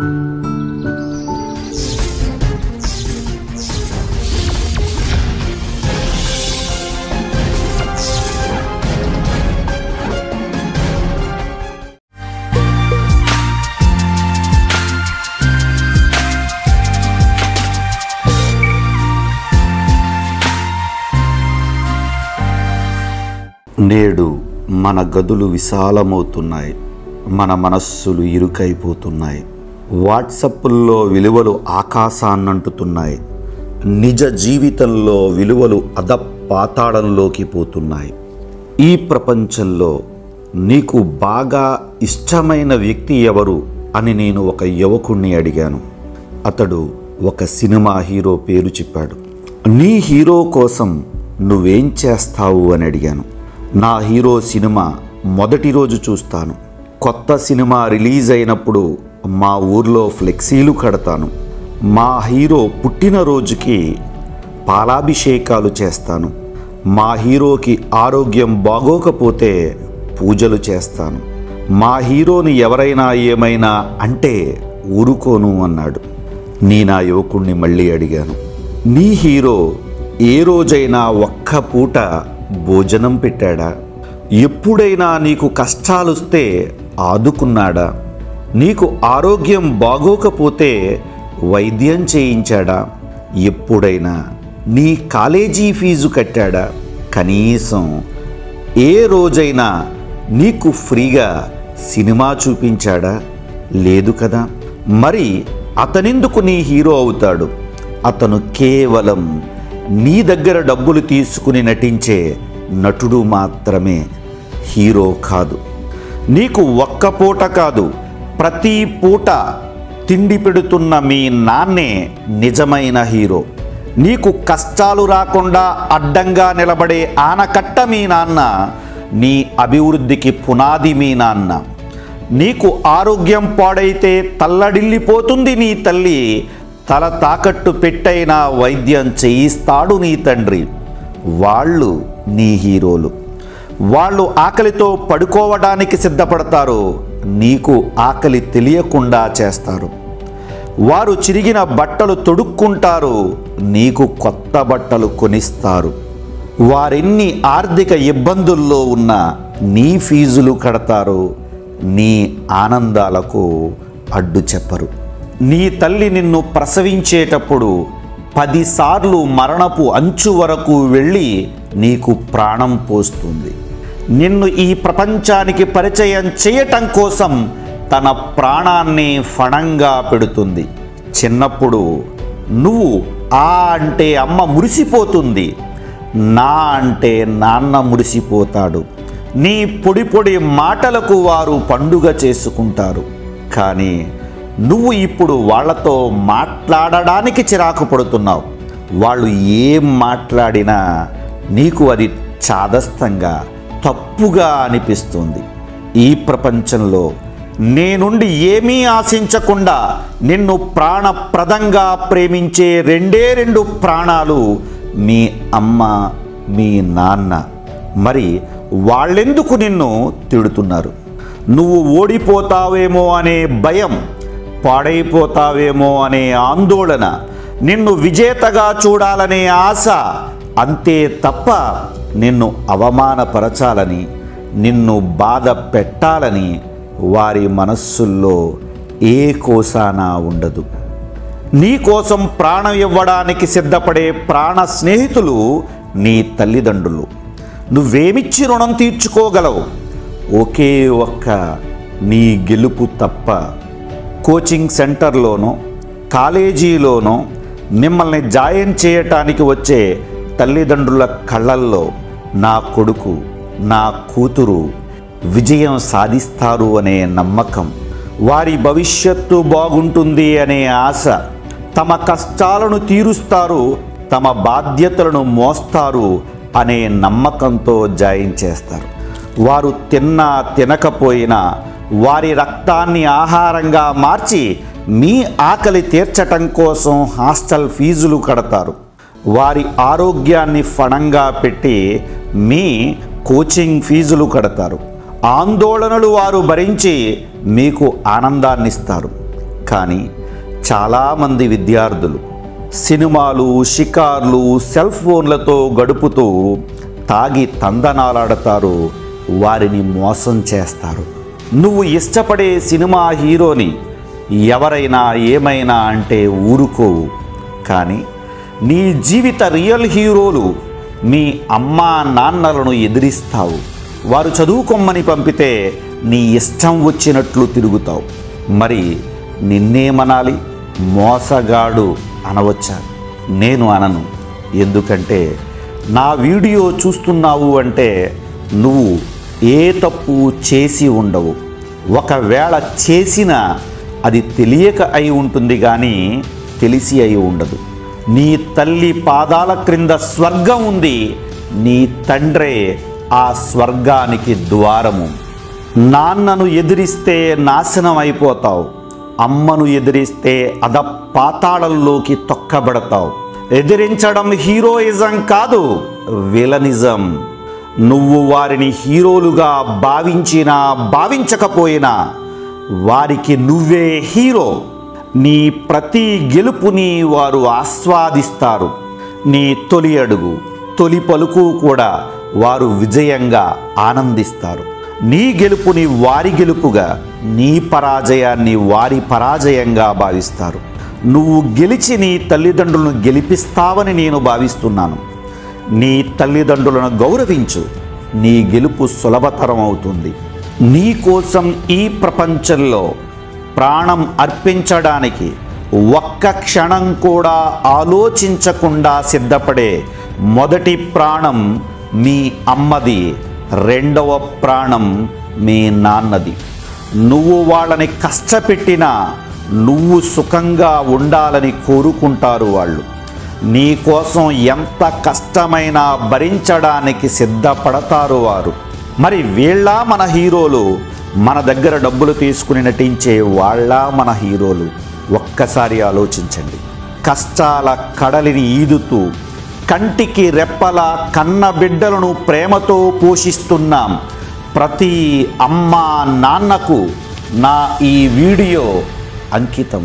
నేడు మన గదులు విశాలమవుతున్నాయి, మన మనస్సులు ఇరుకైపోతున్నాయి. వాట్సాప్లో విలువలు ఆకాశాన్నంటుతున్నాయి, నిజ జీవితంలో విలువలు అధపాతాళంలోకి పోతున్నాయి. ఈ ప్రపంచంలో నీకు బాగా ఇష్టమైన వ్యక్తి ఎవరు అని నేను ఒక యువకుణ్ణి అడిగాను. అతడు ఒక సినిమా హీరో పేరు చెప్పాడు. నీ హీరో కోసం నువ్వేం చేస్తావు అని అడిగాను. నా హీరో సినిమా మొదటి రోజు చూస్తాను. కొత్త సినిమా రిలీజ్ అయినప్పుడు మా ఊర్లో ఫ్లెక్సీలు కడతాను. మా హీరో పుట్టినరోజుకి పాలాభిషేకాలు చేస్తాను. మా హీరోకి ఆరోగ్యం బాగోకపోతే పూజలు చేస్తాను. మా హీరోని ఎవరైనా ఏమైనా అంటే ఊరుకోను అన్నాడు. నా యువకుణ్ణి మళ్ళీ అడిగాను, నీ హీరో ఏ రోజైనా ఒక్క పూట భోజనం పెట్టాడా? ఎప్పుడైనా నీకు కష్టాలొస్తే ఆదుకున్నాడా? నీకు ఆరోగ్యం బాగోకపోతే వైద్యం చేయించాడా? ఎప్పుడైనా నీ కాలేజీ ఫీజు కట్టాడా? కనీసం ఏ రోజైనా నీకు ఫ్రీగా సినిమా చూపించాడా? లేదు కదా. మరి అతనెందుకు నీ హీరో అవుతాడు? అతను కేవలం నీ దగ్గర డబ్బులు తీసుకుని నటించే నటుడు మాత్రమే, హీరో కాదు. నీకు ఒక్క పూట కాదు, ప్రతి పూట తిండి పెడుతున్న మీ నాన్నే నిజమైన హీరో. నీకు కష్టాలు రాకుండా అడ్డంగా నిలబడే ఆనకట్ట మీ నాన్న, నీ అభివృద్ధికి పునాది మీ నాన్న. నీకు ఆరోగ్యం పాడైతే తల్లడిల్లిపోతుంది నీ తల్లి, తల తాకట్టు పెట్టైనా వైద్యం చేయిస్తాడు నీ తండ్రి. వాళ్ళు నీ హీరోలు. వాళ్ళు ఆకలితో పడుకోవడానికి సిద్ధపడతారు, నీకు ఆకలి తెలియకుండా చేస్తారు. వారు చిరిగిన బట్టలు తొడుక్కుంటారు, నీకు కొత్త బట్టలు కొనిస్తారు. వారెన్ని ఆర్థిక ఇబ్బందుల్లో ఉన్నా నీ ఫీజులు కడతారు, నీ ఆనందాలకు అడ్డు చెప్పరు. నీ తల్లి నిన్ను ప్రసవించేటప్పుడు 10 సార్లు మరణపు అంచు వరకు వెళ్ళి నీకు ప్రాణం పోస్తుంది. నిన్ను ఈ ప్రపంచానికి పరిచయం చేయటం కోసం తన ప్రాణాన్ని ఫణంగా పెడుతుంది. చిన్నప్పుడు నువ్వు ఆ అంటే అమ్మ మురిసిపోతుంది, నా అంటే నాన్న మురిసిపోతాడు. నీ పొడి పొడి మాటలకు వారు పండుగ చేసుకుంటారు. కానీ నువ్వు ఇప్పుడు వాళ్లతో మాట్లాడడానికి చిరాకు పడుతున్నావు. వాళ్ళు ఏం మాట్లాడినా నీకు అది చాదస్తంగా, తప్పుగా అనిపిస్తుంది. ఈ ప్రపంచంలో నీ నుండి ఏమీ ఆశించకుండా నిన్ను ప్రాణప్రదంగా ప్రేమించే 2 ప్రాణాలు మీ అమ్మ, మీ నాన్న. మరి వాళ్ళెందుకు నిన్ను తిడుతున్నారు? నువ్వు ఓడిపోతావేమో అనే భయం, పాడైపోతావేమో అనే ఆందోళన, నిన్ను విజేతగా చూడాలనే ఆశ, అంతే తప్ప నిన్ను అవమానపరచాలని, నిన్ను బాధ పెట్టాలని వారి మనస్సుల్లో ఏ కోసానా ఉండదు. నీ కోసం ప్రాణం ఇవ్వడానికి సిద్ధపడే ప్రాణ స్నేహితులు నీ తల్లిదండ్రులు. నువ్వేమిచ్చి రుణం తీర్చుకోగలవు? ఒకే ఒక్క నీ గెలుపు తప్ప. కోచింగ్ సెంటర్లోనో కాలేజీలోనో మిమ్మల్ని జాయిన్ చేయటానికి వచ్చే తల్లిదండ్రుల కళ్ళల్లో నా కొడుకు, నా కూతురు విజయం సాధిస్తారు అనే నమ్మకం, వారి భవిష్యత్తు బాగుంటుంది అనే ఆశ, తమ కష్టాలను తీరుస్తారు, తమ బాధ్యతలను మోస్తారు అనే నమ్మకంతో జాయిన్ చేస్తారు. వారు తిన్నా తినకపోయినా వారి రక్తాన్ని ఆహారంగా మార్చి మీ ఆకలి తీర్చటం కోసం హాస్టల్ ఫీజులు కడతారు. వారి ఆరోగ్యాన్ని ఫణంగా పెట్టి మీ కోచింగ్ ఫీజులు కడతారు. ఆందోళనలు వారు భరించి మీకు ఆనందాన్నిస్తారు. కానీ చాలామంది విద్యార్థులు సినిమాలు, షికార్లు, సెల్ ఫోన్లతో గడుపుతూ తాగి తందనాలాడతారు, వారిని మోసం చేస్తారు. నువ్వు ఇష్టపడే సినిమా హీరోని ఎవరైనా ఏమైనా అంటే ఊరుకోవు, కానీ నీ జీవిత రియల్ హీరోలు మీ అమ్మా నాన్నలను ఎదిరిస్తావు. వారు చదువుకొమ్మని పంపితే నీ ఇష్టం వచ్చినట్లు తిరుగుతావు. మరి నిన్నేమనాలి? మోసగాడు అనవచ్చా? నేను అనను. ఎందుకంటే నా వీడియో చూస్తున్నావు అంటే నువ్వు ఏ తప్పు చేసి ఉండవు. ఒకవేళ చేసినా అది తెలియక అయి ఉంటుంది, కానీ తెలిసి అయి ఉండదు. నీ తల్లి పాదాల క్రింద స్వర్గం ఉంది, నీ తండ్రే ఆ స్వర్గానికి ద్వారము. నాన్నను ఎదిరిస్తే నాశనం అయిపోతావు, అమ్మను ఎదిరిస్తే పాతాళంలోకి తొక్కబడతావు. ఎదిరించడం హీరోయిజం కాదు, విలనిజం. నువ్వు వారిని హీరోలుగా భావించినా భావించకపోయినా వారికి నువ్వే హీరో. నీ ప్రతి గెలుపుని వారు ఆస్వాదిస్తారు. నీ తొలి అడుగు, తొలి పలుకు కూడా వారు విజయంగా ఆనందిస్తారు. నీ గెలుపుని వారి గెలుపుగా, నీ పరాజయాన్ని వారి పరాజయంగా భావిస్తారు. నువ్వు గెలిచి నీ తల్లిదండ్రులను గెలిపిస్తావని నేను భావిస్తున్నాను. నీ తల్లిదండ్రులను గౌరవించు, నీ గెలుపు సులభతరం అవుతుంది. నీ కోసం ఈ ప్రపంచంలో ప్రాణం అర్పించడానికి ఒక్క క్షణం కూడా ఆలోచించకుండా సిద్ధపడే మొదటి ప్రాణం మీ అమ్మది, రెండవ ప్రాణం మీ నాన్నది. నువ్వు వాళ్ళని కష్టపెట్టినా నువ్వు సుఖంగా ఉండాలని కోరుకుంటారు వాళ్ళు. నీ కోసం ఎంత కష్టమైనా భరించడానికి సిద్ధపడతారు వారు. మరి వీళ్ళ మన హీరోలు? మన దగ్గర డబ్బులు తీసుకుని నటించే వాళ్ళ మన హీరోలు? ఒక్కసారి ఆలోచించండి. కష్టాల కడలిని ఈదుతూ కంటికి రెప్పల కన్న బిడ్డలను ప్రేమతో పోషిస్తున్నాం. ప్రతి అమ్మా నాన్నకు నా ఈ వీడియో అంకితం.